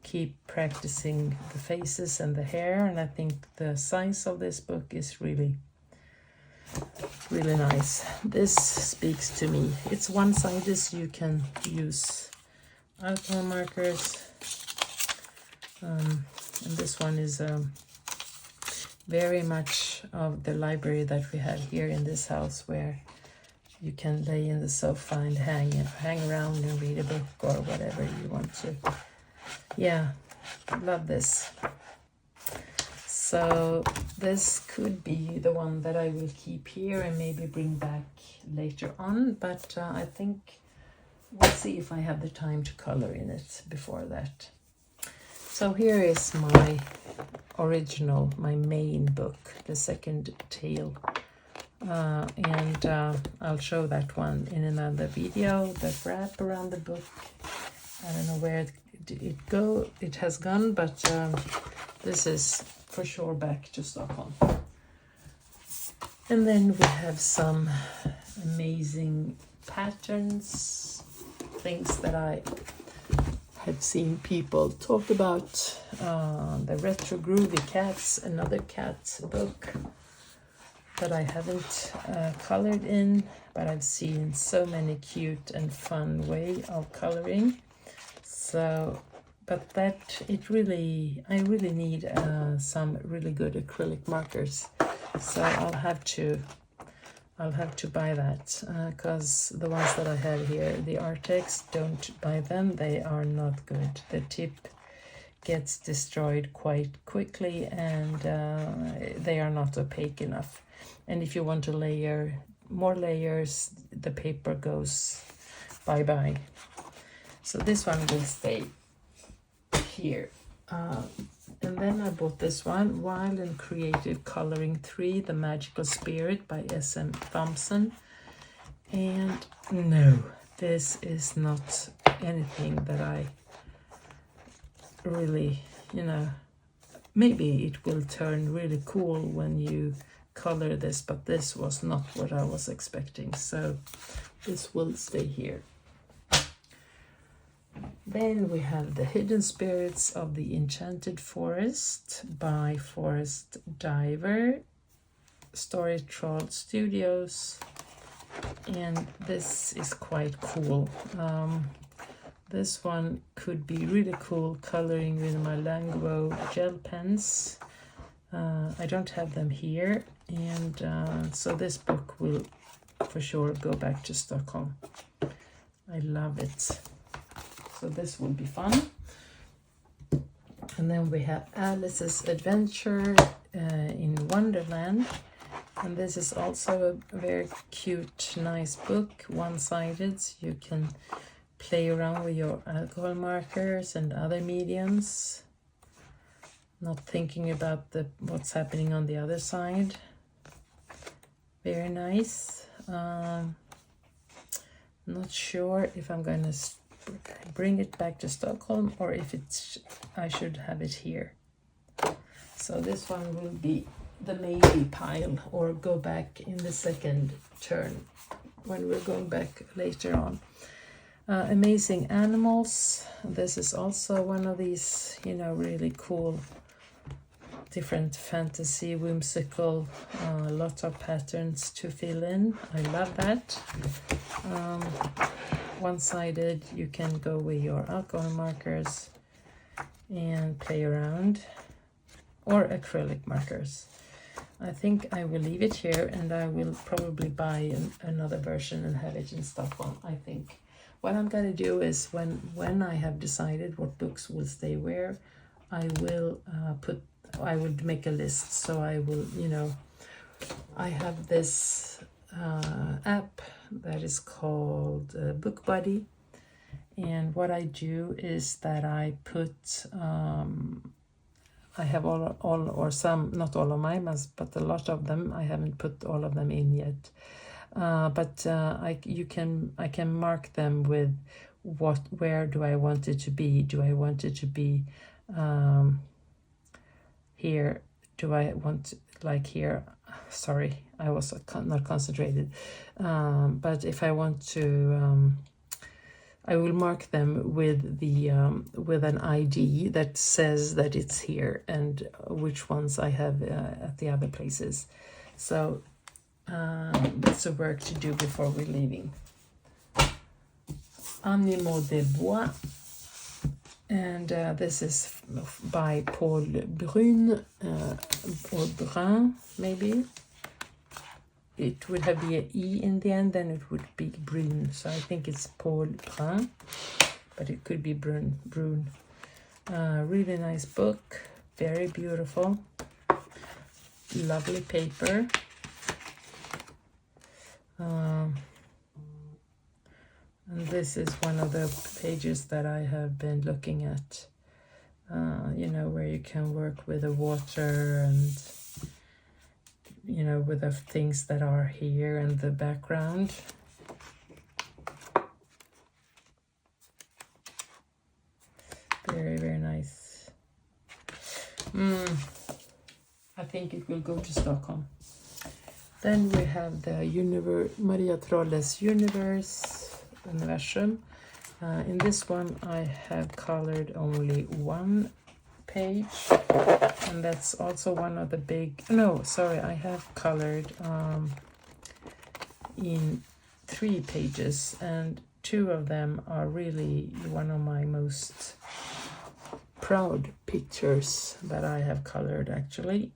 keep practicing the faces and the hair, and I think the size of this book is really, really nice. This speaks to me. It's one-sided, so you can use alcohol markers. And this one is very much of the library that we have here in this house, where you can lay in the sofa and hang around and read a book or whatever you want to. Yeah, love this. So this could be the one that I will keep here and maybe bring back later on, but I think we'll see if I have the time to color in it before that. So here is my original, my main book, the second tale. And I'll show that one in another video. The wrap around the book, I don't know where it has gone, but this is for sure back to Stockholm. And then we have some amazing patterns, things that I have seen people talk about. The Retro Groovy Cats, another cat book that I haven't colored in, but I've seen so many cute and fun way of coloring. So, but that I really need some really good acrylic markers. So I'll have to buy that, because the ones that I have here, the Artex, don't buy them. They are not good. The tip gets destroyed quite quickly, and they are not opaque enough. And if you want to layer more layers, the paper goes bye-bye. So this one will stay here. And then I bought this one, Wild and Creative Coloring 3, The Magical Spirit by S.M. Thompson. And no, this is not anything that I really, maybe it will turn really cool when you color this, but this was not what I was expecting. So this will stay here. Then we have The Hidden Spirits of the Enchanted Forest by Forest Diver, Story Troll Studios, and this is quite cool. This one could be really cool coloring with my Langro gel pens. I don't have them here, and so this book will for sure go back to Stockholm. I love it. So this will be fun. And then we have Alice's Adventure in Wonderland. And this is also a very cute, nice book, one-sided. So you can play around with your alcohol markers and other mediums, not thinking about what's happening on the other side. Very nice. Not sure if I'm going to bring it back to Stockholm or if I should have it here. So this one will be the maybe pile, or go back in the second turn when we're going back later on. Amazing Animals. This is also one of these, really cool, different fantasy, whimsical, a lot of patterns to fill in. I love that. One-sided, you can go with your alcohol markers and play around, or acrylic markers. I think I will leave it here, and I will probably buy another version and have it in Stockholm. I think what I'm going to do is when I have decided what books will stay where, I will make a list. So I will, I have this app that is called Book Buddy, and what I do is that I put I have all or some, not all of mine, but a lot of them. I haven't put all of them in yet, but I can mark them with where do I want it to be. Do I want it to be here? Do I want, like here? Sorry, I was not concentrated. But if I want to, I will mark them with with an ID that says that it's here, and which ones I have at the other places. So that's a work to do before we're leaving. Animaux des Bois, and this is by Paul Brun, or Brun maybe. It would have an E in the end, then it would be Brun. So I think it's Paul Brun, but it could be Brun. Really nice book, very beautiful, lovely paper. And this is one of the pages that I have been looking at you know, where you can work with the water and, you know, with the things that are here in the background. Very, very nice. I think it will go to Stockholm. Then we have the Maria Trolles Universum. In this one I have colored only one page, and that's also one of the big, no, sorry, I have colored in 3 pages, and 2 of them are really one of my most proud pictures that I have colored, actually.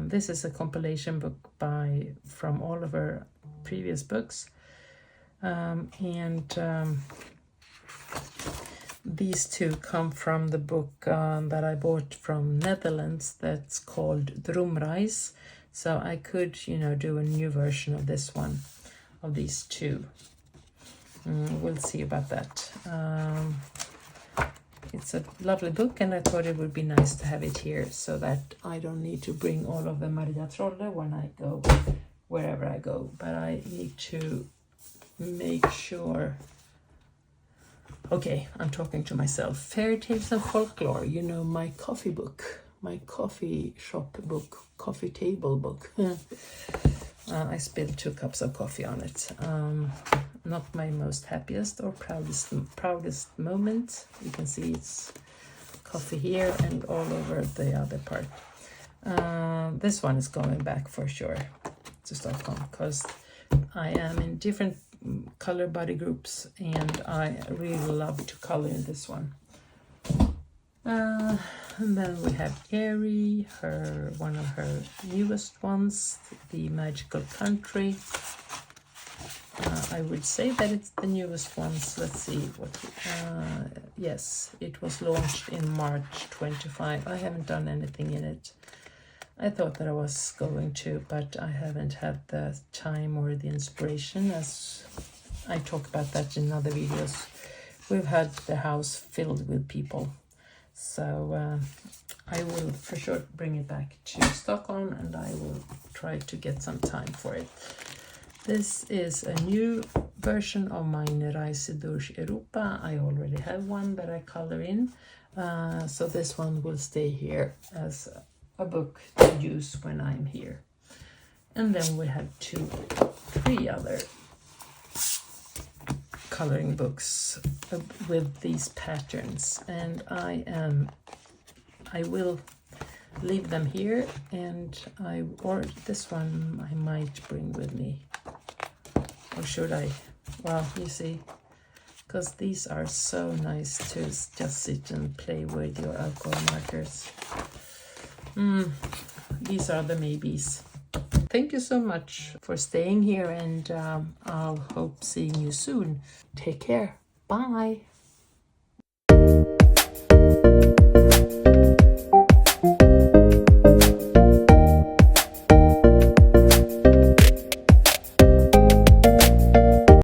This is a compilation book from all of her previous books, these 2 come from the book that I bought from Netherlands that's called Droomreis. So I could, you know, do a new version of this one, of these 2. We'll see about that. It's a lovely book, and I thought it would be nice to have it here so that I don't need to bring all of the Maria Trolle when I go wherever I go. But I need to make sure. Okay, I'm talking to myself. Fairy Tales and Folklore, you know, my coffee book, my coffee shop book, coffee table book. I spilled 2 cups of coffee on it. Not my most happiest or proudest moment. You can see it's coffee here and all over the other part. This one is going back for sure to Stockholm, because I am in different color body groups and I really love to color in this one. And then we have Airy, one of her newest ones, The Magical Country. I would say that it's the newest ones. Let's see what. Yes, it was launched in March 25. I haven't done anything in it. I thought that I was going to, but I haven't had the time or the inspiration, as I talk about that in other videos. We've had the house filled with people. So I will for sure bring it back to Stockholm, and I will try to get some time for it. This is a new version of Meine Reise durch Europa. I already have one that I color in. So this one will stay here as a book to use when I'm here. And then we have 3 other coloring books with these patterns, and I will leave them here, and or this one I might bring with me, or should I? Well, you see, because these are so nice to just sit and play with your alcohol markers. These are the maybes. Thank you so much for staying here, and I'll hope seeing you soon. Take care. Bye.